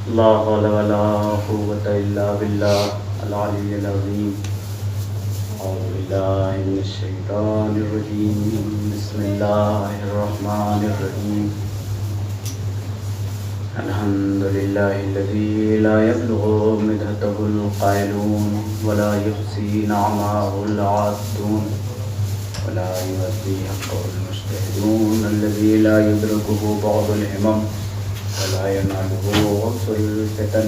لا حول ولا قوة إلا بالله العلي العظيم. أعوذ بالله من الشيطان الرجيم. بسم الله الرحمن الرحيم. الحمد لله الذي لا يبلغ مدحته القائلون ولا يحصي نعمه العادون ولا يؤدي حقه المجتهدون الذي لا يدركه بعض الهمم ولا يناله غص الفتن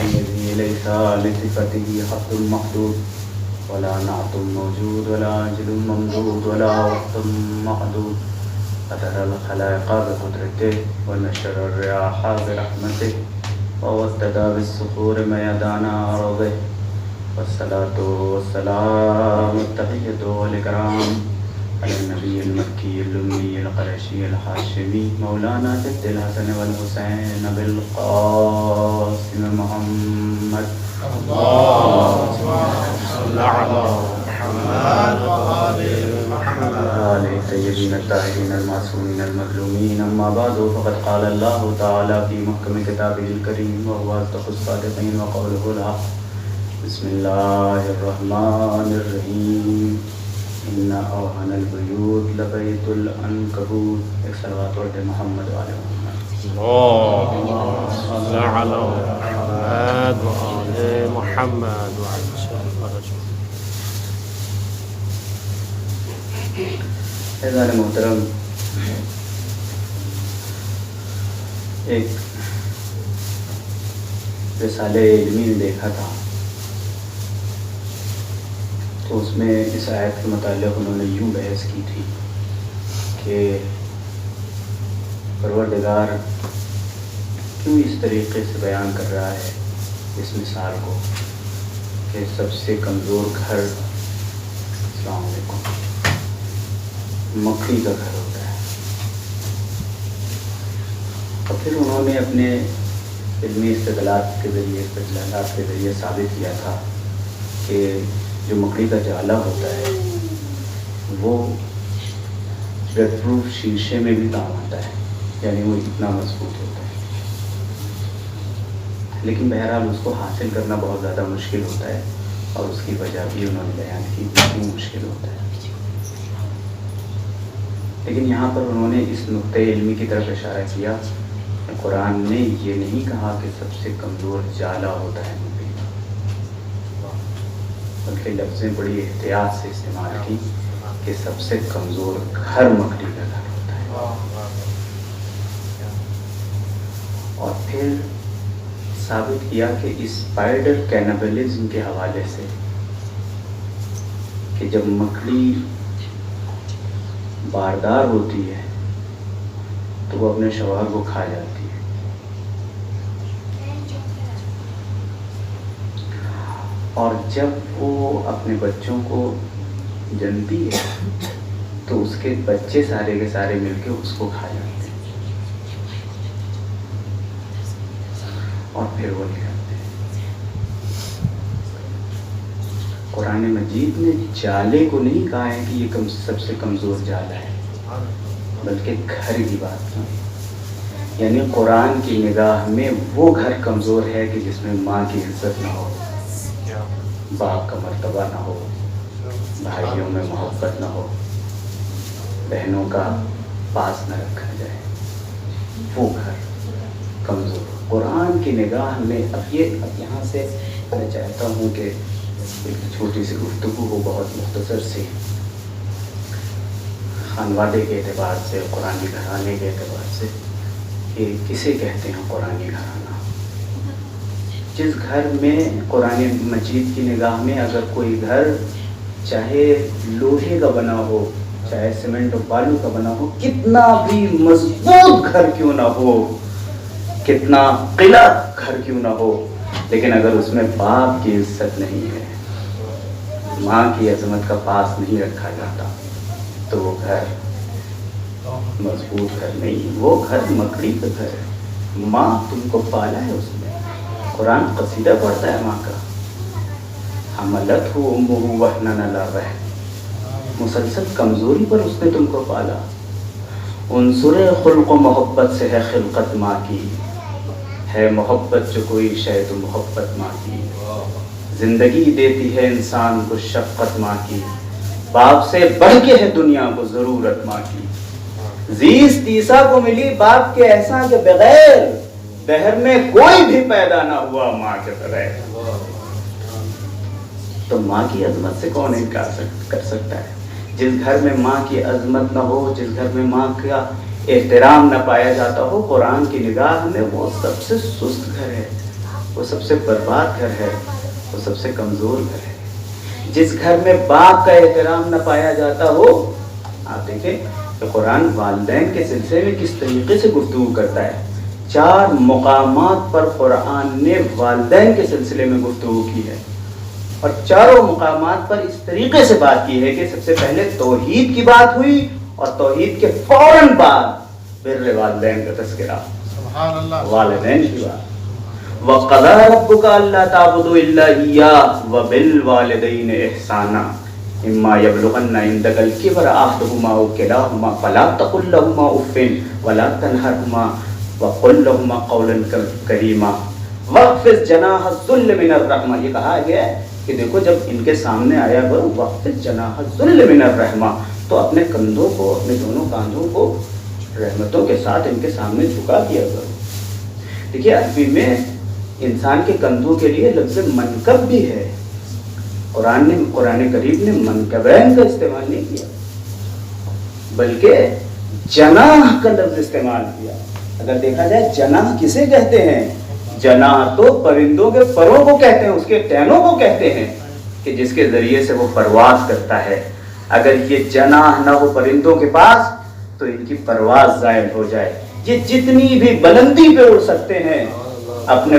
الذي ليس لصفته حد محدود ولا نعت موجود ولا أجل ممدود ولا وقت محدود قدر الخلائق بقدرته ونشر الرياح برحمته ووسد بالصخور ميدان أرضه والصلاة والسلام التحية والإكرام على النبي المكي الأمي القرشي الحاشمي مولانا جد الحسن والحسين بالقاسم محمد. اللهم صل على محمد وآل محمد. آل الطيبين الطاهرين المعصومين المظلومين. أما بعد فقد قال الله تعالى في محكم كتابه الكريم وهو أصدق الصادقين وقوله الحق. بسم الله الرحمن الرحيم. إن أوهن البيوت لبيت العنكبوت. ایک صلوات پڑھتے محمد وآل محمد. اللهم صل على محمد وآل محمد وعجل فرجهم. اعزائے محترم، ایک رسالہ علمی نے دیکھا تھا تو اس میں اس آیت کے متعلق انہوں نے یوں بحث کی تھی کہ پروردگار کیوں اس طریقے سے بیان کر رہا ہے اس مثال کو کہ سب سے کمزور گھر، السلام علیکم، مکڑی کا گھر ہوتا ہے. اور پھر انہوں نے اپنے علمی استدلالات کے ذریعے ثابت کیا تھا کہ جو مکڑی کا جالا ہوتا ہے وہ ڈسٹ پروف شیشے میں بھی کام آتا ہے، یعنی وہ اتنا مضبوط ہوتا ہے، لیکن بہرحال اس کو حاصل کرنا بہت زیادہ مشکل ہوتا ہے، اور اس کی وجہ بھی انہوں نے بیان کی کیوں مشکل ہوتا ہے. لیکن یہاں پر انہوں نے اس نقطۂ علمی کی طرف اشارہ کیا کہ قرآن نے یہ نہیں کہا کہ سب سے کمزور جالا ہوتا ہے مکڑی کا، بلکہ لفظیں بڑی احتیاط سے استعمال کی کہ سب سے کمزور گھر مکڑی کا گھر ہوتا ہے. اور پھر ثابت کیا کہ اسپائڈر کینیبلزم کے حوالے سے کہ جب مکڑی باردار ہوتی ہے تو وہ اپنے شوہر کو کھا جاتی ہے، اور جب وہ اپنے بچوں کو جنتی ہے تو اس کے بچے سارے کے سارے مل کے اس کو کھا جاتے ہیں اور پھر وہ نکلتے ہیں. قرآن مجید نے جالے کو نہیں کہا ہے کہ یہ سب سے کمزور جالا ہے، بلکہ گھر کی بات کی. یعنی قرآن کی نگاہ میں وہ گھر کمزور ہے کہ جس میں ماں کی عزت نہ ہو، باپ کا مرتبہ نہ ہو، بھائیوں میں محبت نہ ہو، بہنوں کا پاس نہ رکھا جائے، وہ گھر کمزور. قرآن کی نگاہ میں اب یہاں سے میں چاہتا ہوں کہ ایک چھوٹی سی گفتگو ہو، بہت مختصر سی، خانوادے کے اعتبار سے، قرآنی گھرانے کے اعتبار سے، کہ کسے کہتے ہیں قرآنی گھرانہ. جس گھر میں قرآن مجید کی نگاہ میں اگر کوئی گھر چاہے لوہے کا بنا ہو، چاہے سیمنٹ اور بالو کا بنا ہو، کتنا بھی مضبوط گھر کیوں نہ ہو، کتنا قلعہ گھر کیوں نہ ہو، لیکن اگر اس میں باپ کی عزت نہیں ہے، ماں کی عظمت کا پاس نہیں رکھا جاتا، تو وہ گھر مضبوط گھر نہیں. وہ گھر مکڑی کا گھر ہے. ماں تم کو پالا ہے، اس میں قرآن قصیدہ پڑھتا ہے ماں کا، حملتہ امہ وہنا علی وہن، مسلسل کمزوری پر اس نے تم کو پالا. عنصر خلق و محبت سے ہے خلقت ماں کی، ہے محبت جو کوئی شے تو محبت ماں کی، زندگی دیتی ہے انسان کو شفقت ماں کی، باپ سے بڑھ کے ہے دنیا کو ضرورت ماں کی، زیست عیسیٰ کو ملی باپ کے احسان کے بغیر، دہر میں کوئی بھی پیدا نہ ہوا ماں کے بغیر۔ تو ماں کی عظمت سے کون انکار کر سکتا ہے؟ جس گھر میں ماں کی عظمت نہ ہو، جس گھر میں ماں کا احترام نہ پایا جاتا ہو، قرآن کی نگاہ میں وہ سب سے سست گھر ہے، وہ سب سے برباد گھر ہے، وہ سب سے کمزور گھر ہے۔ جس گھر میں باپ کا احترام نہ پایا جاتا ہو، آپ دیکھیں کہ قرآن والدین کے سلسلے میں کس طریقے سے گفتگو کرتا ہے۔ 4 مقامات پر قرآن نے والدین کے سلسلے میں گفتگو کی ہے، اور چاروں مقامات پر اس طریقے سے بات کی ہے کہ سب سے پہلے توحید کی بات ہوئی، اور توحید کے فوراً بعد بر والدین کا تذکرہ، سبحان اللہ، والدین کی بات۔ وَقَضَىٰ رَبُّكَ أَلَّا تَعْبُدُوا إِلَّا إِيَّاهُ وَبِالْوَالِدَيْنِ إِحْسَانًا إِمَّا يَبْلُغَنَّ عِندَكَ الْكِبَرَ أَحَدُهُمَا أَوْ كِلَاهُمَا فَلَا تَقُل لَّهُمَا أُفٍّ وَلَا تَنْهَرْهُمَا وَقُل لَّهُمَا قَوْلًا كَرِيمًا وَاخْفِضْ جَنَاحَ الذُّلِّ مِنَ الرَّحْمَةِ۔ یہ کہا گیا ہے کہ دیکھو جب ان کے سامنے آیا وہ وَاخْفِضْ جَنَاحَ الذُّلِّ مِنَ الرَّحْمَةِ، تو اپنے کندھوں کو، اپنے دونوں کاندھوں کو رحمتوں کے ساتھ ان کے سامنے جھکا دیا کرو۔ دیکھیے عربی میں انسان کے کندھوں کے لیے لفظ منکب بھی ہے، قرآن کریم نے منکبین کا استعمال نہیں کیا، بلکہ جناح کا لفظ استعمال کیا۔ اگر دیکھا جائے جناح کسے کہتے ہیں؟ جناح تو پرندوں کے پروں کو کہتے ہیں، اس کے ٹہنوں کو کہتے ہیں کہ جس کے ذریعے سے وہ پرواز کرتا ہے۔ اگر یہ جناح نہ ہو پرندوں کے پاس تو ان کی پرواز زائل ہو جائے۔ یہ جتنی بھی بلندی پہ اڑ سکتے ہیں اپنے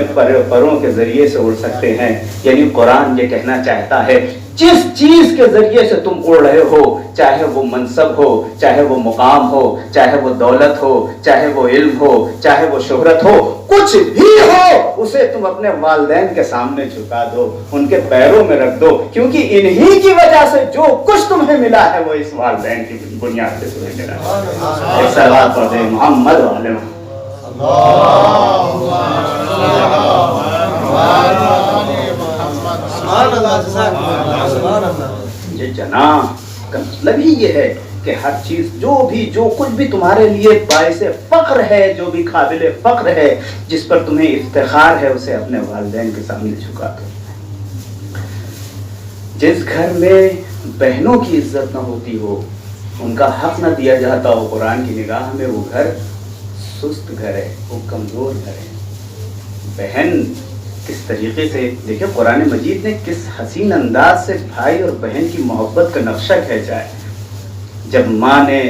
پروں کے ذریعے سے اڑ سکتے ہیں۔ یعنی قرآن یہ کہنا چاہتا ہے جس چیز کے ذریعے سے تم اڑ رہے ہو، چاہے وہ منصب ہو، چاہے وہ مقام ہو، چاہے وہ دولت ہو، چاہے وہ علم ہو، چاہے وہ شہرت ہو، کچھ بھی ہو، اسے تم اپنے والدین کے سامنے جھکا دو، ان کے پیروں میں رکھ دو، کیونکہ انہی کی وجہ سے جو کچھ تمہیں ملا ہے وہ اس والدین کی بنیاد سے تمہیں ملا ہے۔ ایک صلوات پڑھ دیں محمد وعلی محمد۔ یہ جناح کا مطلب ہی یہ ہے کہ ہر چیز جو کچھ بھی تمہارے لیے باعث فخر ہے، جو بھی قابل فخر ہے، جس پر تمہیں افتخار ہے، اسے اپنے والدین کے سامنے جھکا دو۔ جس گھر میں بہنوں کی عزت نہ ہوتی ہو، ان کا حق نہ دیا جاتا ہو قرآن کی نگاہ میں، وہ گھر سست گھر ہے، وہ کمزور گھر ہے۔ بہن کس طریقے سے دیکھیں قرآن مجید نے کس حسین انداز سے بھائی اور بہن کی محبت کا نقشہ کھینچا ہے۔ جب ماں نے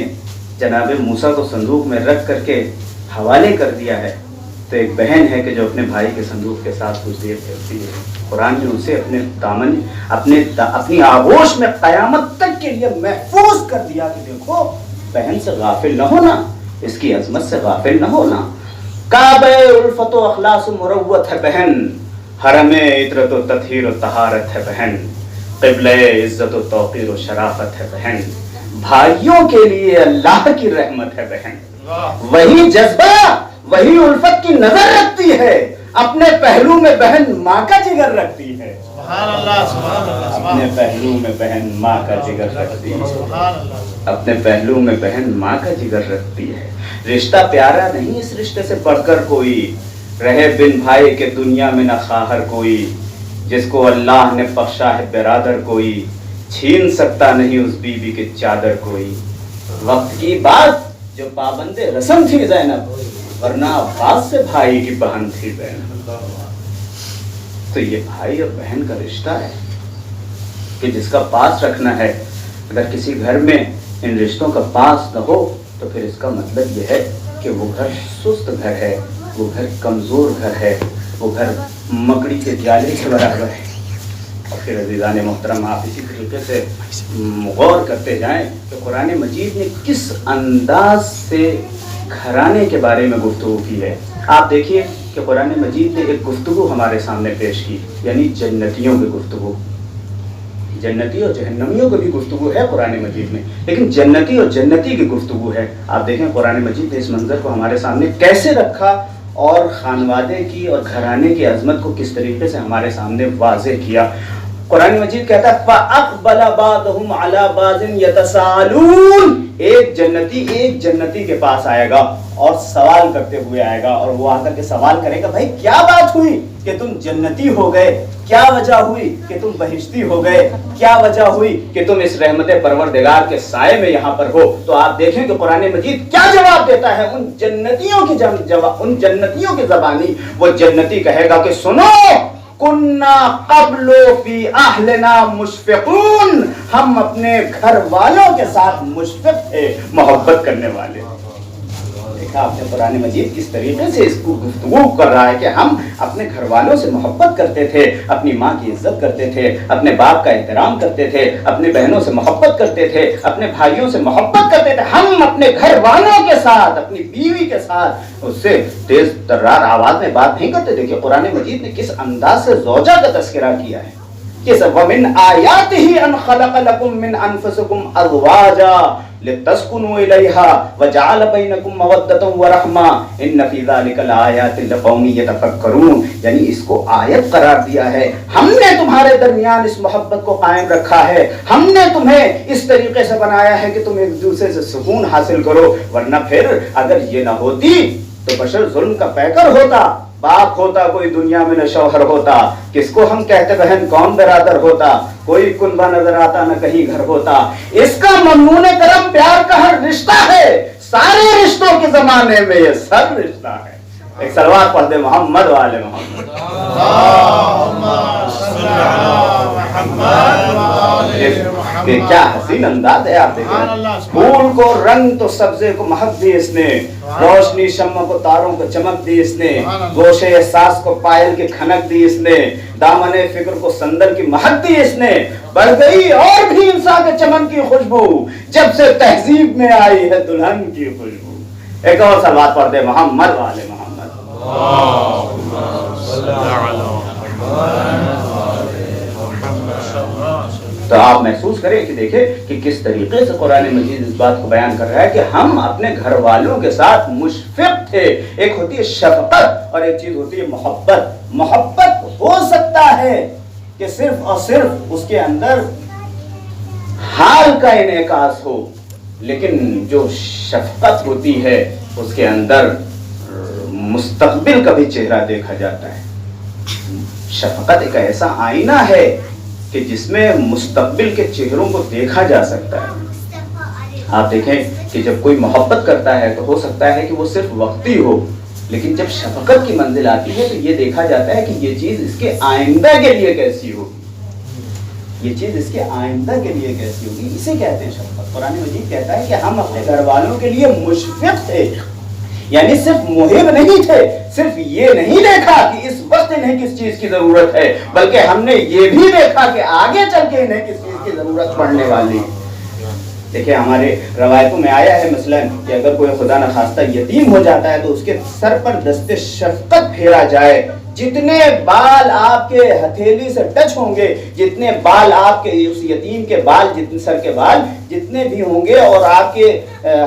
جناب موسیٰ کو صندوق میں رکھ کر کے حوالے کر دیا ہے، تو ایک بہن ہے کہ جو اپنے بھائی کے صندوق کے ساتھ کچھ دیر کرتی ہے۔ قرآن نے اسے اپنے دامن اپنی آغوش میں قیامت تک کے لیے محفوظ کر دیا کہ دیکھو بہن سے غافل نہ ہونا، اس کی عظمت سے غافل نہ ہونا۔ کعبہ الفت و اخلاص و مروت ہے بہن، حرم عطرت و تطہیر و طہارت ہے بہن، قبلہ عزت و توقیر و شرافت ہے بہن، بھائیوں کے لیے اللہ کی رحمت ہے بہن۔ وہی جذبہ، وہی الفت کی نظر رکھتی ہے، اپنے پہلو میں بہن ماں کا جگر رکھتی ہے۔ سبحان اللہ، سبحان اللہ، اپنے پہلو میں بہن ماں کا جگر رکھتی ہے، سبحان اللہ، اپنے پہلو میں بہن ماں کا جگر رکھتی ہے۔ رشتہ پیارا نہیں اس رشتے سے بڑھ کر کوئی، رہے بن بھائی کے دنیا میں نہ خواہر کوئی، جس کو اللہ نے بخشا ہے برادر کوئی، چھین سکتا نہیں اس بیوی کی چادر کوئی۔ وقت کی بات جو پابند رسم تھی زینب، ورنہ عباس سے بھائی کی بہن تھی زینب۔ تو یہ بھائی اور بہن کا رشتہ ہے کہ جس کا پاس رکھنا ہے۔ اگر کسی گھر میں ان رشتوں کا پاس نہ ہو تو پھر اس کا مطلب یہ ہے کہ وہ گھر سست گھر ہے، وہ گھر کمزور گھر ہے، وہ گھر مکڑی کے جالے کے برابر ہے۔ اور پھر عزیزان محترم آپ اسی طریقے سے غور کرتے جائیں کہ قرآن مجید نے کس انداز سے گھرانے کے بارے میں گفتگو کی ہے۔ آپ دیکھیے کہ قرآن مجید نے ایک گفتگو ہمارے سامنے پیش کی، یعنی جنتیوں کی گفتگو۔ جنتی اور جہنمیوں کی بھی گفتگو ہے قرآن مجید میں، لیکن جنتی اور جنتی کی گفتگو ہے۔ آپ دیکھیں قرآن مجید نے اس منظر کو ہمارے سامنے کیسے رکھا اور خانوادے کی اور گھرانے کی عظمت کو کس طریقے سے ہمارے سامنے واضح کیا۔ قرآن مجید کہتا ہے فَأَقْبَلَ بَعْضُهُمْ عَلَى بَعْضٍ يَتَسَاءَلُونَ، ایک جنتی کے پاس آئے گا اور سوال کرتے ہوئے آئے گا، اور وہ آ کر کے سوال کرے گا بھائی کیا بات ہوئی کہ تم جنتی ہو گئے، کیا وجہ ہوئی کہ تم بہشتی ہو گئے، کیا وجہ ہوئی کہ تم اس رحمت پروردگار کے سائے میں یہاں پر ہو۔ تو آپ دیکھیں کہ قرآن مجید کیا جواب دیتا ہے ان جنتیوں کی زبانی۔ وہ جنتی کہے گا کہ سنو، کننا قبل فی اہلنا مشفقون، ہم اپنے گھر والوں کے ساتھ مشفق تھے، محبت کرنے والے۔ دیکھا آپ نے قرآن مجید کس طریقے سے اس کو گفتگو کر رہا ہے کہ ہم اپنے گھر والوں سے محبت کرتے تھے، اپنی ماں کی عزت کرتے تھے، اپنے باپ کا احترام کرتے تھے، اپنے بہنوں سے محبت کرتے تھے، اپنے بھائیوں سے محبت کرتے تھے۔ ہم اپنے گھر والوں کے ساتھ، اپنی بیوی کے ساتھ اس سے تیز ترار آواز میں بات نہیں کرتے۔ دیکھیے قرآن مجید نے کس انداز سے زوجہ کا تذکرہ کیا ہے کہ وَمِنْ آيَاتِهِ أَنْ خَلَقَ لَكُم مِّنْ أَنفُسِكُمْ أَزْوَاجًا لِتَسْكُنُوا إِلَيْهَا وَجَعَلَ بَيْنَكُم مَّوَدَّةً وَرَحْمَةً إِنَّ فِي ذَلِكَ لَآيَاتٍ لِقَوْمٍ يَتَفَكَّرُونَ، یعنی اس کو آیت قرار دیا ہے۔ ہم نے تمہارے درمیان اس محبت کو قائم رکھا ہے، ہم نے تمہیں اس طریقے سے بنایا ہے کہ تم ایک دوسرے سے سکون حاصل کرو، ورنہ پھر اگر یہ نہ ہوتی تو بشر ظلم کا پیکر ہوتا، باپ ہوتا کوئی دنیا میں نہ شوہر ہوتا، کس کو ہم کہتے بہن کون برادر ہوتا، کوئی کنبہ نظر آتا نہ کہیں گھر ہوتا۔ اس کا ممنون کرم پیار کا ہر رشتہ ہے، سارے رشتوں کے زمانے میں یہ سر رشتہ ہے۔ ایک صلوات پڑھ دے محمد والے محمد۔ کہ کیا حسین انداز ہے، آپ دیکھیں پھول کو رنگ تو سبزے کو مہک دی اس نے، روشنی شمع کو تاروں کو چمک دی اس نے، گوشے احساس کو پائل کی کھنک دی اس نے، دامن فکر کو سندر کی مہک دی اس نے، بڑھ گئی اور بھی انسان کے چمن کی خوشبو جب سے تہذیب میں آئی ہے دلہن کی خوشبو۔ ایک اور صلوات پڑھ دے محمد والے محمد۔ تو آپ محسوس کریں کہ دیکھیں کہ کس طریقے سے قرآن مجید اس بات کو بیان کر رہا ہے کہ ہم اپنے گھر والوں کے ساتھ مشفق تھے۔ ایک ہوتی ہے شفقت اور ایک چیز ہوتی ہے محبت۔ محبت ہو سکتا ہے کہ صرف اور صرف اس کے اندر حال کا انعکاس ہو، لیکن جو شفقت ہوتی ہے اس کے اندر مستقبل کا بھی چہرہ دیکھا جاتا ہے۔ شفقت ایک ایسا آئینہ ہے کہ جس میں مستقبل کے چہروں کو دیکھا جا سکتا ہے۔ آپ دیکھیں کہ جب کوئی محبت کرتا ہے تو ہو سکتا ہے کہ وہ صرف وقتی ہو، لیکن جب شفقت کی منزل آتی ہے تو یہ دیکھا جاتا ہے کہ یہ چیز اس کے آئندہ کے لیے کیسی ہوگی، یہ چیز اس کے آئندہ کے لیے کیسی ہوگی، اسے کہتے ہیں شفقت۔ قرآن مجید کہتا ہے کہ ہم اپنے گھر والوں کے لیے مشفق تھے، یعنی صرف محب نہیں تھے، صرف یہ نہیں دیکھا کہ اس وقت انہیں کس چیز کی ضرورت ہے، بلکہ ہم نے یہ بھی دیکھا کہ آگے چل کے انہیں کس چیز کی ضرورت پڑنے والی۔ دیکھیں ہمارے روایتوں میں آیا ہے مثلاً کہ اگر کوئی خدا نخواستہ یتیم ہو جاتا ہے تو اس کے سر پر دست شفقت پھیرا جائے، جتنے بال آپ کے ہتھیلی سے ٹچ ہوں گے، جتنے بال آپ کے اس یتیم کے بال، جتنے سر کے بال جتنے بھی ہوں گے اور آپ کے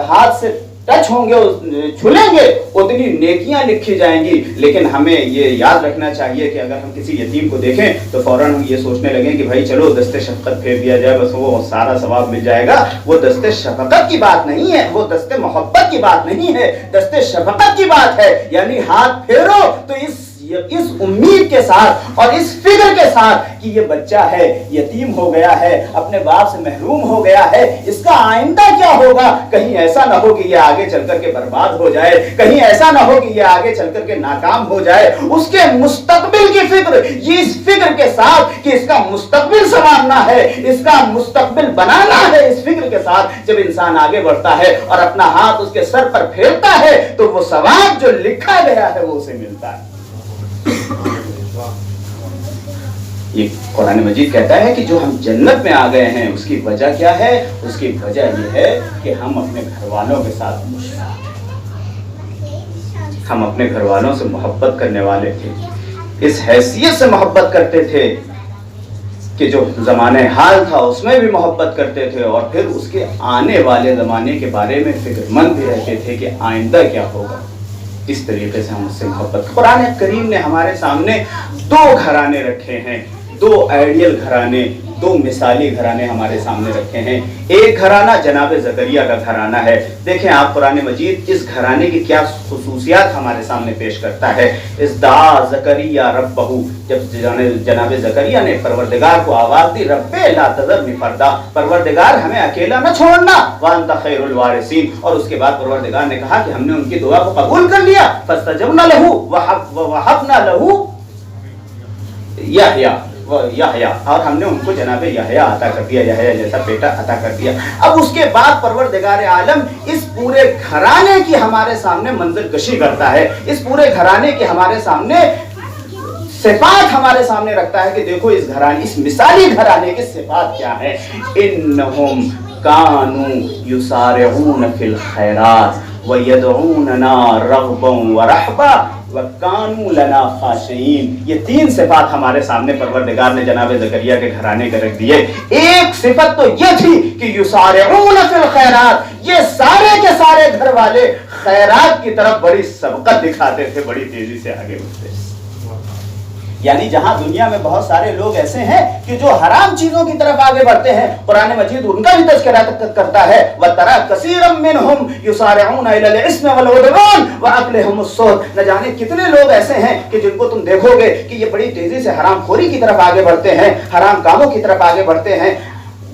ہاتھ سے ٹچ ہوں گے، چھلیں گے، اتنی نیکیاں لکھی جائیں گی۔ لیکن ہمیں یہ یاد رکھنا چاہیے کہ اگر ہم کسی یتیم کو دیکھیں تو فوراً ہم یہ سوچنے لگیں کہ بھائی چلو دست شفقت پھیر دیا جائے، بس وہ سارا ثواب مل جائے گا۔ وہ دست شفقت کی بات نہیں ہے، وہ دست محبت کی بات نہیں ہے، دست شفقت کی بات ہے۔ یعنی ہاتھ پھیرو تو اس امید کے ساتھ اور اس فکر کے ساتھ کہ یہ بچہ ہے، یتیم ہو گیا ہے، اپنے باپ سے محروم ہو گیا ہے، اس کا آئندہ کیا ہوگا، کہیں ایسا نہ ہو کہ یہ آگے چل کر کے برباد ہو جائے، کہیں ایسا نہ ہو کہ یہ آگے چل کر کے ناکام ہو جائے۔ اس کے مستقبل کی فکر، یہ اس فکر کے ساتھ کہ اس کا مستقبل سنوارنا ہے، اس کا مستقبل بنانا ہے، اس فکر کے ساتھ جب انسان آگے بڑھتا ہے اور اپنا ہاتھ اس کے سر پر پھیرتا ہے تو وہ ثواب جو لکھا گیا ہے وہ اسے ملتا ہے۔ یہ قرآن مجید کہتا ہے کہ جو ہم جنت میں آ گئے ہیں اس کی وجہ کیا ہے؟ اس کی وجہ یہ ہے کہ ہم اپنے گھر والوں کے ساتھ ہم اپنے گھر والوں سے محبت کرنے والے تھے، اس حیثیت سے محبت کرتے تھے کہ جو زمانہ حال تھا اس میں بھی محبت کرتے تھے اور پھر اس کے آنے والے زمانے کے بارے میں فکر مند بھی رہتے تھے کہ آئندہ کیا ہوگا۔ اس طریقے سے ہم اس سے محبت. قرآن کریم نے ہمارے سامنے دو گھرانے رکھے ہیں, دو آئیڈیل گھرانے, دو مثالی گھرانے ہمارے سامنے رکھے ہیں. ایک گھرانہ جناب زکریا کا گھرانہ ہے. دیکھیں آپ قرآن مجید اس گھرانے کی کیا خصوصیات ہمارے سامنے پیش کرتا ہے. اس دعا زکریا ربہ, جب جناب زکریا نے پروردگار کو آواز دی, رب لا تذرنی فردا, پروردگار ہمیں اکیلا نہ چھوڑنا, وانت خیر الوارثین, اور اس کے بعد پروردگار نے کہا کہ ہم نے ان کی دعا کو قبول کر لیا. فاستجبنا لہ ووہبنا لہ یحییٰ, اور ہم نے ان کو جناب یحییٰ عطا کر دیا, یحییٰ جیسا بیٹا عطا کر دیا. اب اس کے بعد پروردگار عالم اس پورے گھرانے کی ہمارے سامنے منظر کشی کرتا ہے, اس پورے گھرانے کی ہمارے سامنے صفات ہمارے سامنے رکھتا ہے کہ دیکھو اس گھرانے, اس مثالی گھرانے کی صفات کیا ہے. انہم کانوا یسارعون فی الخیرات ویدعوننا رغبا ورہبا وَكَانُوا لَنَا خَاشِعِينَ. یہ تین صفات ہمارے سامنے پروردگار نے جناب زکریا کے گھرانے کے رکھ دیے. ایک صفت تو یہ تھی کہ یسارعون فی الخیرات, یہ سارے کے سارے گھر والے خیرات کی طرف بڑی سبقت دکھاتے تھے, بڑی تیزی سے آگے بڑھتے. یعنی جہاں دنیا میں بہت سارے لوگ ایسے ہیں کہ جو حرام چیزوں کی طرف آگے بڑھتے ہیں, قرآن مجید ان کا بھی تذکرہ کرتا ہے. وَتَرَى كَثِيرًا مِّنْهُمْ يُسَارِعُونَ إِلَى الْإِثْمِ وَالْعُدْوَانِ وَأَكْلِهِمُ السُّحْتَ. نہ جانے کتنے لوگ ایسے ہیں کہ جن کو تم دیکھو گے کہ یہ بڑی تیزی سے حرام خوری کی طرف آگے بڑھتے ہیں, حرام کاموں کی طرف آگے بڑھتے ہیں.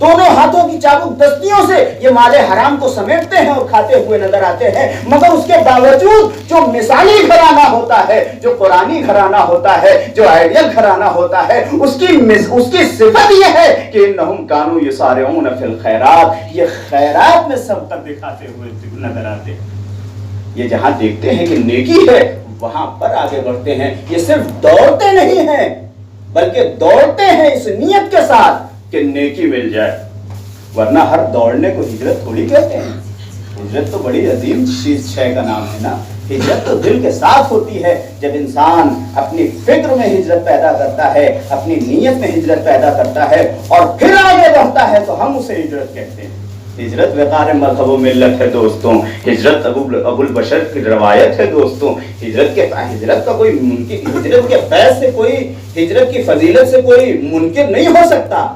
دونوں ہاتھوں کی چابک دستیوں سے یہ مال حرام کو سمیٹتے ہیں اور کھاتے ہوئے نظر آتے ہیں. مگر اس کے باوجود جو مثالی گھرانہ ہوتا ہے, جو قرآنی گھرانہ ہوتا ہے, جو آئیڈیل گھرانہ ہوتا ہے, اس کی صفت یہ ہے کہ انہم کانوا یسارعون فی الخیرات, یہ خیرات میں سبقت دکھاتے ہوئے نظر آتے ہیں. یہ جہاں دیکھتے ہیں کہ نیکی ہے وہاں پر آگے بڑھتے ہیں. یہ صرف دوڑتے نہیں ہیں بلکہ دوڑتے ہیں اس نیت کے ساتھ کہ نیکی مل جائے, ورنہ ہر دوڑنے کو ہجرت تھوڑی کہتے ہیں. ہجرت تو بڑی عظیم چیز شے کا نام ہے نا. ہجرت تو دل کے ساتھ ہوتی ہے. جب انسان اپنی فکر میں ہجرت پیدا کرتا ہے, اپنی نیت میں ہجرت پیدا کرتا ہے اور پھر آگے بڑھتا ہے تو ہم اسے ہجرت کہتے ہیں. ہجرت وقار مذہب و ملت ہے دوستوں, ہجرت ابو البشر کی روایت ہے دوستوں. ہجرت کا کوئی ممکن, ہجرت کے فیض سے کوئی, ہجرت کی فضیلت سے کوئی منکر نہیں ہو سکتا,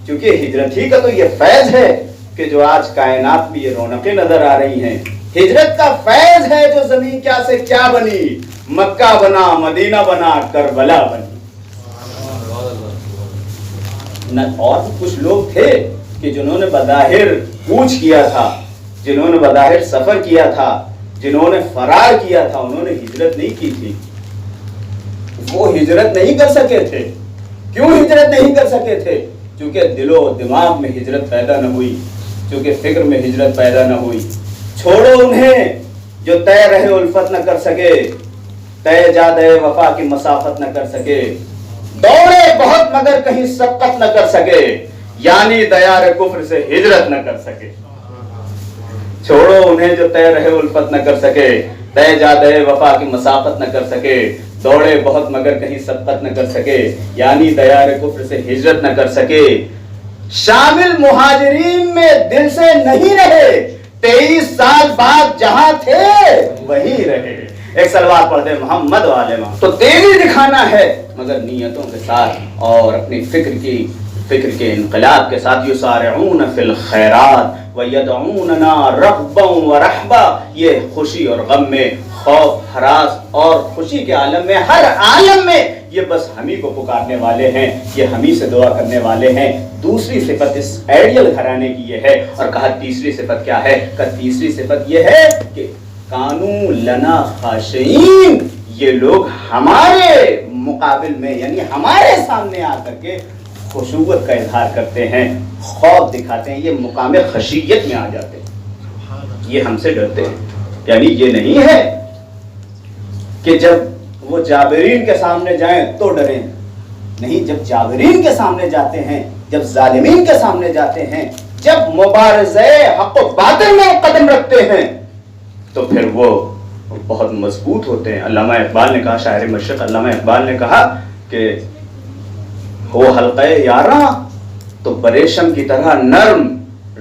کیونکہ ہجرت ہی کا تو یہ فیض ہے کہ جو آج کائنات میں یہ رونقیں نظر آ رہی ہیں. ہجرت کا فیض ہے جو زمین کیا سے کیا بنی, مکہ بنا, مدینہ بنا, کربلا بنی. اور کچھ لوگ تھے کہ جنہوں نے بظاہر کوچ کیا تھا, جنہوں نے بظاہر سفر کیا تھا, جنہوں نے فرار کیا تھا, انہوں نے ہجرت نہیں کی تھی. وہ ہجرت نہیں کر سکے تھے. کیوں ہجرت نہیں کر سکے تھے؟ چونکہ دل و دماغ میں ہجرت پیدا نہ ہوئی, چونکہ فکر میں ہجرت پیدا نہ ہوئی. چھوڑو انہیں جو طے رہے الفت نہ کر سکے, طے جادے وفا کی مسافت نہ کر سکے, دوڑے بہت مگر کہیں سبقت نہ کر سکے, یعنی دیار کفر سے ہجرت نہ کر سکے. چھوڑو انہیں جو طے رہے الفت نہ کر سکے, طے جادے وفا کی مسافت نہ کر سکے, دوڑے بہت مگر کہیں سبقت نہ کر سکے, یعنی دیار کفر سے ہجرت نہ کر سکے. شامل مہاجرین میں دل سے نہیں رہے, 23 سال بعد جہاں تھے وہیں رہے. ایک سلوات پڑھ دے محمد والے محمد. تو تیزی دکھانا ہے مگر نیتوں کے ساتھ اور اپنی فکر کے انقلاب کے ساتھ. یسارعون فی الخیرات ویدعوننا رغبا ورہبا. یہ خوشی اور غم میں, خوف, ہراس اور خوشی کے عالم میں, ہر عالم میں یہ بس ہمیں کو پکارنے والے ہیں, یہ ہمیں سے دعا کرنے والے ہیں. دوسری صفت اس آئیڈیل گھرانے کی یہ ہے. اور کہا تیسری صفت کیا ہے؟ کہ تیسری صفت یہ ہے کہ کانوا لنا خاشعین. یہ لوگ ہمارے مقابل میں یعنی ہمارے سامنے آ کر کے خشوعت کا اظہار کرتے ہیں, خوف دکھاتے ہیں, یہ مقام خشیت میں آ جاتے ہیں, یہ ہم سے ڈرتے ہیں. یعنی یہ نہیں ہے کہ جب وہ جابرین کے سامنے جائیں تو ڈریں, نہیں, جب جابرین کے سامنے جاتے ہیں, جب ظالمین کے سامنے جاتے ہیں, جب مبارزہ حق و باطل میں قدم رکھتے ہیں تو پھر وہ بہت مضبوط ہوتے ہیں. علامہ اقبال نے کہا, شاعر مشرق علامہ اقبال نے کہا کہ ہو حلقہ یاراں تو پریشم کی طرح نرم,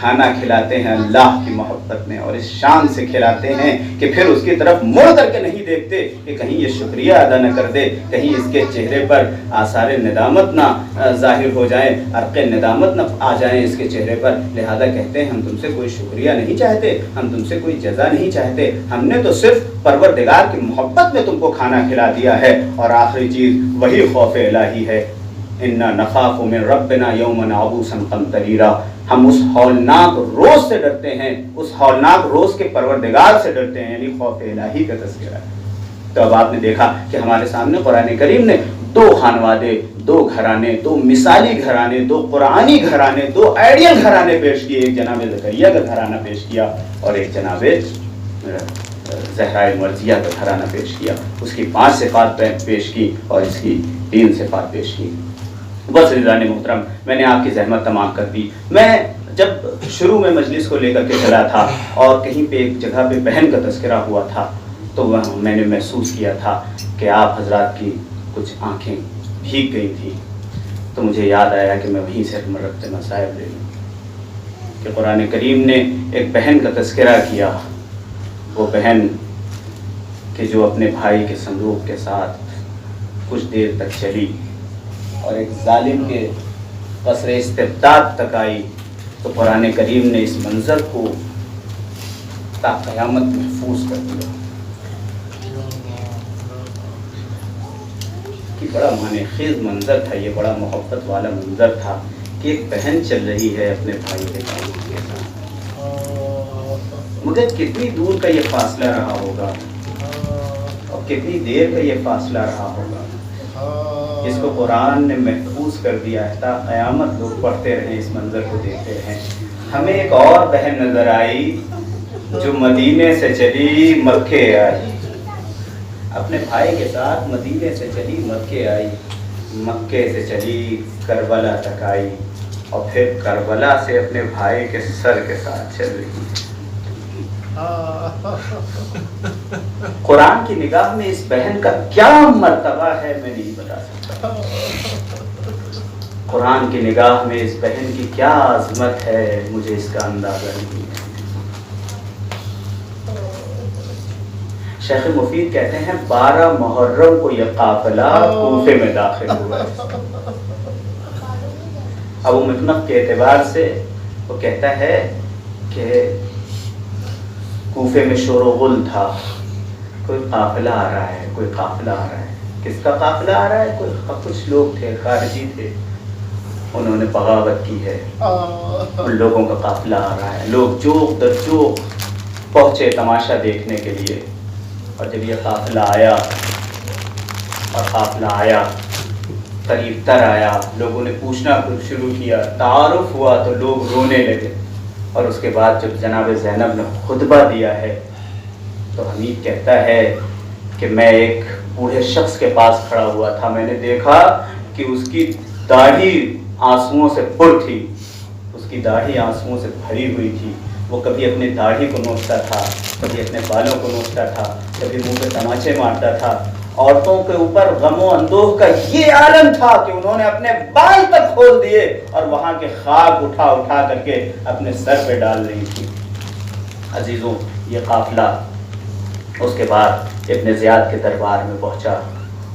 کھانا کھلاتے ہیں اللہ کی محبت میں اور اس شان سے کھلاتے ہیں کہ پھر اس کی طرف مڑ کر کے نہیں دیکھتے کہ کہیں یہ شکریہ ادا نہ کر دے، کہیں اس کے چہرے پر آثار ندامت نہ ظاہر ہو جائیں، عرق ندامت نہ آ جائیں اس کے چہرے پر. لہذا کہتے ہیں ہم تم سے کوئی شکریہ نہیں چاہتے، ہم تم سے کوئی جزا نہیں چاہتے، ہم نے تو صرف پروردگار کی محبت میں تم کو کھانا کھلا دیا ہے. اور آخری چیز وہی خوف الہی ہے. اِنَّا نَخَافُ مِن رَبِّنَا يَوْمًا عَبُوسًا قَمْطَرِيرًا. ہم اس ہولناک روز سے ڈرتے ہیں، اس ہولناک روز کے پروردگار سے ڈرتے ہیں، یعنی خوف الہی کا تذکرہ ہے. تو اب آپ نے دیکھا کہ ہمارے سامنے قرآن کریم نے دو خانوادے، دو گھرانے، دو مثالی گھرانے، دو قرآنی گھرانے، دو آئیڈیل گھرانے پیش کیے. ایک جناب زکریا کا گھرانہ پیش کیا اور ایک جناب زہرا مرضیہ کا گھرانہ پیش کیا. اس کی 5 صفات پیش کی اور اس کی 3 صفات پیش کی. بس رضوان محترم، میں نے آپ کی زحمت تمام کر دی. میں جب شروع میں مجلس کو لے کر کے چلا تھا اور کہیں پہ ایک جگہ پہ بہن کا تذکرہ ہوا تھا تو میں نے محسوس کیا تھا کہ آپ حضرات کی کچھ آنکھیں بھیگ گئی تھی. تو مجھے یاد آیا کہ میں وہیں سے مرتبہ مصائب لے لوں کہ قرآن کریم نے ایک بہن کا تذکرہ کیا. وہ بہن کہ جو اپنے بھائی کے صندوق کے ساتھ کچھ دیر تک چلی اور ایک ظالم کے قصر استبداد تک آئی. تو قرآن کریم نے اس منظر کو تا قیامت محفوظ کر دیا کہ بڑا معنی خیز منظر تھا. یہ بڑا محبت والا منظر تھا کہ ایک بہن چل رہی ہے اپنے بھائی کے تعلق کے ساتھ، مگر کتنی دور کا یہ فاصلہ رہا ہوگا اور کتنی دیر کا یہ فاصلہ رہا ہوگا. اس کو قرآن نے محفوظ کر دیا ہے تا قیامت لوگ پڑھتے رہیں، اس منظر کو دیکھتے رہیں. ہمیں ایک اور بہن نظر آئی جو مدینے سے چلی مکے آئی، اپنے بھائی کے ساتھ مدینے سے چلی مکے آئی، مکے سے چلی کربلا تک آئی اور پھر کربلا سے اپنے بھائی کے سر کے ساتھ چل رہی ہے. قرآن کی نگاہ میں اس بہن کا کیا مرتبہ ہے میں نہیں بتا سکتا. قرآن کی نگاہ میں اس بہن کی کیا عظمت ہے مجھے اس کا اندازہ نہیں ہے. شیخ مفید کہتے ہیں 12 محرم کو یہ قافلہ کوفے میں داخل ہوا. ابو مطنف کے اعتبار سے وہ کہتا ہے کہ کوفے میں شور و غل تھا، کوئی قافلہ آ رہا ہے، کوئی قافلہ آ رہا ہے. کس کا قافلہ آ رہا ہے؟ کچھ لوگ تھے، خارجی تھے، انہوں نے بغاوت کی ہے، ان لوگوں کا قافلہ آ رہا ہے. لوگ جوق در جوق پہنچے تماشا دیکھنے کے لیے. اور جب یہ قافلہ آیا اور قافلہ آیا قریب تر آیا، لوگوں نے پوچھنا شروع کیا، تعارف ہوا تو لوگ رونے لگے. اور اس کے بعد جب جناب زینب نے خطبہ دیا ہے تو حمید کہتا ہے کہ میں ایک بوڑھے شخص کے پاس کھڑا ہوا تھا، میں نے دیکھا کہ اس کی داڑھی آنسوؤں سے پر تھی، اس کی داڑھی آنسوؤں سے بھری ہوئی تھی. وہ کبھی اپنی داڑھی کو نوچتا تھا، کبھی اپنے بالوں کو نوچتا تھا، کبھی منہ پہ تماچے مارتا تھا. عورتوں کے اوپر غم و اندوہ کا یہ عالم تھا کہ انہوں نے اپنے بال تک کھول دیے اور وہاں کے خاک اٹھا اٹھا کر کے اپنے سر پہ ڈال رہی تھی. عزیزوں، یہ قافلہ اس کے بعد ابن زیاد کے دربار میں پہنچا.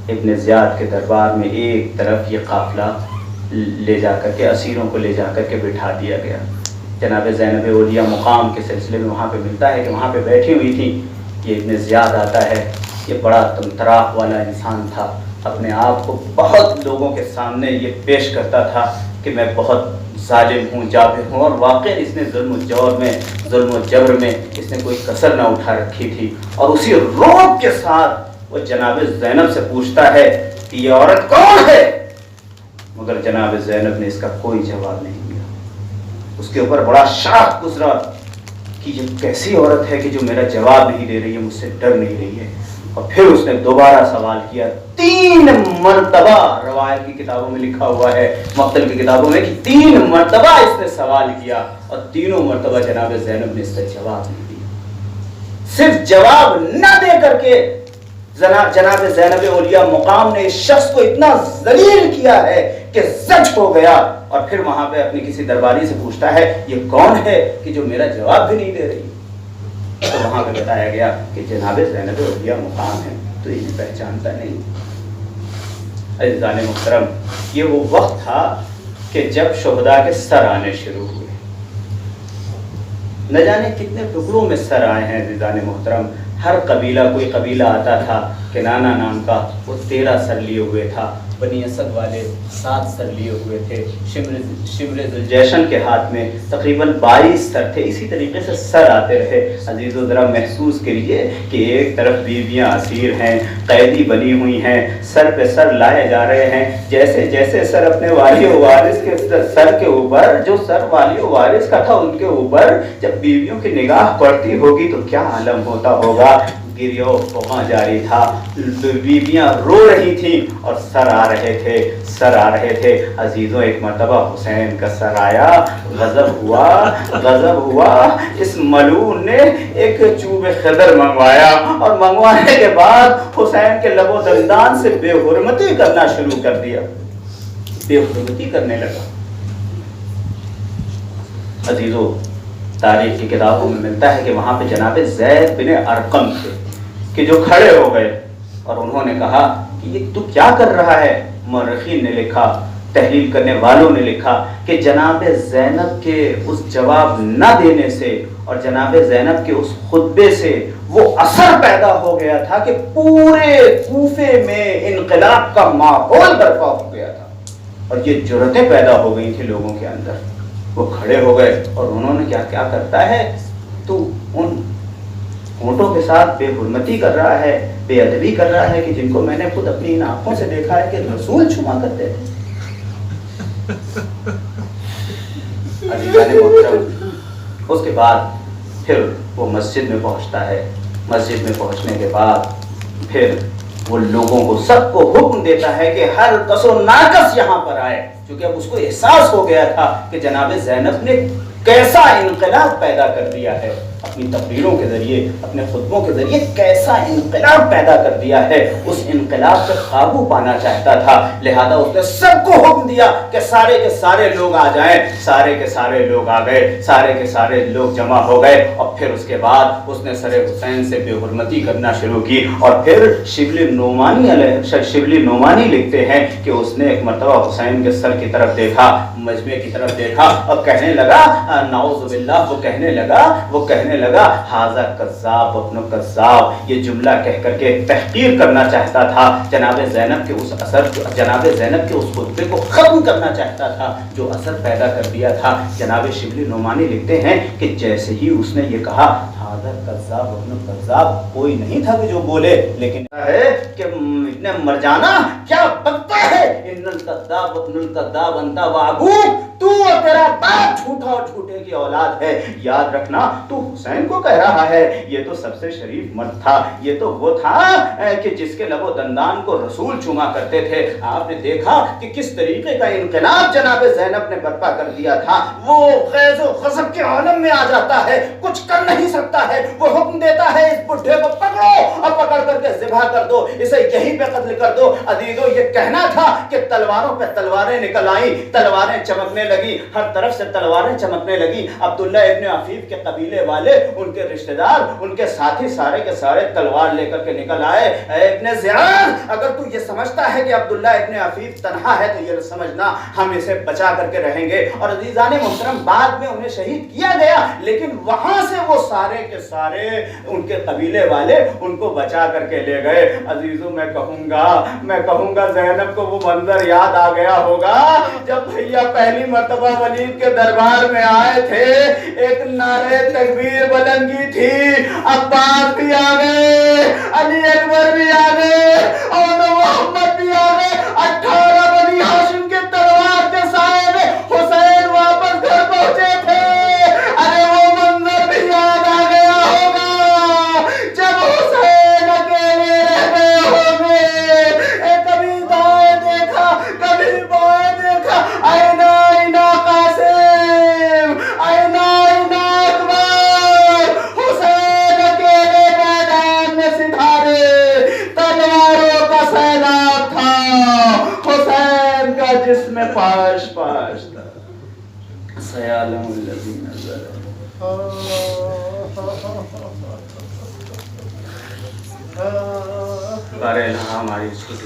ابن زیاد کے دربار میں ایک طرف یہ قافلہ لے جا کر کے اسیروں کو لے جا کر کے بٹھا دیا گیا. جناب زینب اولیاء مقام کے سلسلے میں وہاں پہ ملتا ہے کہ وہاں پہ بیٹھی ہوئی تھی. یہ ابن زیاد آتا ہے. یہ بڑا تمطراق والا انسان تھا، اپنے آپ کو بہت لوگوں کے سامنے یہ پیش کرتا تھا کہ میں بہت ظالم ہوں، جابر ہوں. اور واقعی اس نے ظلم و جبر میں اس نے کوئی کسر نہ اٹھا رکھی تھی. اور اسی روب کے ساتھ وہ جناب زینب سے پوچھتا ہے کہ یہ عورت کون ہے، مگر جناب زینب نے اس کا کوئی جواب نہیں دیا. اس کے اوپر بڑا شاق گزرا کہ یہ کیسی عورت ہے کہ جو میرا جواب نہیں دے رہی ہے، مجھ سے ڈر نہیں رہی ہے. اور پھر اس نے دوبارہ سوال کیا 3 مرتبہ. روایت کی کتابوں میں لکھا ہوا ہے، مختلف کی کتابوں میں، کہ 3 مرتبہ اس نے سوال کیا اور تینوں مرتبہ جناب زینب نے اس کا جواب نہیں دیا. صرف جواب نہ دے کر کے جناب زینب اولیاء مقام نے اس شخص کو اتنا ذلیل کیا ہے کہ زج ہو گیا، اور پھر وہاں پہ اپنی کسی درباری سے پوچھتا ہے یہ کون ہے کہ جو میرا جواب بھی نہیں دے رہی؟ تو وہاں پہ بتایا گیا کہ جناب زینب رضیہ مقام ہے، تو انہیں پہچانتا نہیں۔ عزیزان محترم، یہ وہ وقت تھا کہ جب شہداء کے سر آنے شروع ہوئے، نہ جانے کتنے ٹکڑوں میں سر آئے ہیں عزیزان محترم۔ ہر قبیلہ، کوئی قبیلہ آتا تھا کنانہ نام کا، وہ 13 سر لیے ہوئے تھا، بنی اسد والے 7 سر لیے ہوئے تھے، شمر ذوالجیشن کے ہاتھ میں تقریباً 22 سر تھے۔ اسی طریقے سے سر آتے رہے۔ عزیزو ذرا محسوس کریے کہ ایک طرف بیویاں اسیر ہیں، قیدی بنی ہوئی ہیں، سر پہ سر لائے جا رہے ہیں، جیسے جیسے سر اپنے والی و وارث کے سر کے اوپر، جو سر والی و وارث کا تھا ان کے اوپر جب بیویوں کی نگاہ پڑتی ہوگی تو کیا عالم ہوتا ہوگا۔ گریہ و فغاں جاری تھا، بیویاں رو رہی تھیں اور سر آ رہے تھے، سر آ رہے تھے۔ عزیزوں، ایک مرتبہ حسین کا سر آیا، غضب ہوا، اس ملعون نے ایک چوب خضر منگوایا، اور منگوانے کے بعد حسین کے لب و دندان سے بے حرمتی کرنا شروع کر دیا، بے حرمتی کرنے لگا۔ عزیزوں، تاریخ کی کتابوں میں ملتا ہے کہ وہاں پہ جناب زید بن ارقم تھے کہ جو کھڑے ہو گئے اور انہوں نے کہا کہ یہ تو کیا کر رہا ہے؟ مورخین نے لکھا، تحلیل کرنے والوں نے لکھا کہ جناب زینب کے اس جواب نہ دینے سے اور جناب زینب کے اس خطبے سے وہ اثر پیدا ہو گیا تھا کہ پورے کوفے میں انقلاب کا ماحول برپا ہو گیا تھا، اور یہ جرأتیں پیدا ہو گئی تھی لوگوں کے اندر۔ وہ کھڑے ہو گئے اور انہوں نے کیا کرتا ہے، تو ان ہونٹوں کے ساتھ بے حرمتی کر رہا ہے، بے ادبی کر رہا ہے کہ جن کو میں نے خود اپنی ان آنکھوں سے دیکھا ہے کہ رسول چھما کرتے تھے۔ عزیزان محترم، اس کے بعد پھر وہ مسجد میں پہنچتا ہے۔ مسجد میں پہنچنے کے بعد پھر وہ لوگوں کو، سب کو حکم دیتا ہے کہ ہر کس و ناکس یہاں پر آئے، کیونکہ اب اس کو احساس ہو گیا تھا کہ جناب زینب نے کیسا انقلاب پیدا کر دیا ہے، اپنی تقریروں کے ذریعے، اپنے خطبوں کے ذریعے کیسا انقلاب پیدا کر دیا ہے۔ اس انقلاب پہ قابو پانا چاہتا تھا، لہذا اس نے سب کو حکم دیا کہ سارے کے سارے لوگ آ جائیں۔ سارے کے سارے لوگ آ گئے، سارے کے سارے لوگ جمع ہو گئے، اور پھر اس کے بعد اس نے سر حسین سے بے حرمتی کرنا شروع کی۔ اور پھر شبلی نعمانی لکھتے ہیں کہ اس نے ایک مرتبہ حسین کے سر کی طرف دیکھا، مجمع کی طرف دیکھا، اور کہنے لگا نعوذ باللہ، وہ کہنے لگا ھذا کذاب ابن کذاب، یہ جملہ کہہ کر کے تحقیر کرنا چاہتا تھا، جناب زینب کے اس اثر، جناب زینب کے اس خطبے کو ختم کرنا چاہتا تھا جو اثر پیدا کر دیا تھا۔ جناب شبلی نعمانی لکھتے ہیں کہ جیسے ہی اس نے یہ کہا ھذا کذاب ابن کذاب، کوئی نہیں تھا کہ جو بولے، لیکن ہے کہ اتنے مر جانا کیا بکتا ہے، ان الکذاب ابن الکذاب انت وابوک، تو اور تیرا باپ جھوٹا اور جھوٹے کی اولاد ہے۔ یاد رکھنا، تو حسین کو کہہ رہا ہے، یہ تو سب سے شریف مرد تھا، یہ تو وہ تھا کہ جس کے لب و دندان کو رسول چوما کرتے تھے۔ آپ نے دیکھا کہ کس طریقے کا انقلاب جناب زینب نے برپا کر دیا تھا۔ وہ غیظ و غضب کے عالم میں آ جاتا ہے، کچھ کر نہیں سکتا ہے، وہ حکم دیتا ہے اس بڈھے کو پکڑو اور پکڑ کر کے ذبح کر دو، اسے یہیں پہ قتل کر دو۔ عزیزو، یہ کہنا تھا کہ تلواروں پہ تلواریں نکل آئیں، تلواریں چمکنے لگی، ہر طرف سے تلواریں چمکنے لگی۔ عبداللہ ابن عفیف کے قبیلے والے، ان کے رشتہ دار، ان کے ساتھی سارے کے سارے تلوار لے کر کے نکل آئے۔ اے ابن زیاد، اگر تو یہ سمجھتا ہے کہ عبداللہ ابن عفیف تنہا ہے تو یہ سمجھنا ہم اسے بچا کر کے رہیں گے۔ اور عزیزان محترم، بعد میں انہیں شہید کیا گیا، لیکن وہاں سے وہ سارے کے سارے ان کے قبیلے والے ان کو بچا کر کے لے گئے۔ عزیزو، میں کہوں گا زینب کو وہ منظر یاد آ گیا ہوگا جب بھیا پہلی مرتبہ ولید کے دربار میں آئے تھے، ایک نعرے تکبیر بلند کی تھی، عباس بھی آ گئے، علی اکبر بھی آ گئے، اور محمد بھی آ گئے، 18 بنی ہاشم کے تلوار کے سائے میں حسین واپس گھر پہنچے تھے۔ ارے وہ منظر بھی یاد آ گیا ہوگا جب حسین اکیلے رہ گئے ہوں گے، کبھی دائیں دیکھا، کبھی بائیں دیکھا، آئینہ آئینہ قاسم، آئینہ آئینہ اکبر، حسین اکیلے میدان میں ستارے، تلواروں کا سیلاب تھا، حسین جس میں پاش پاش تھا سیعلم الذین ظلموا بہرحال ہماری چھوٹی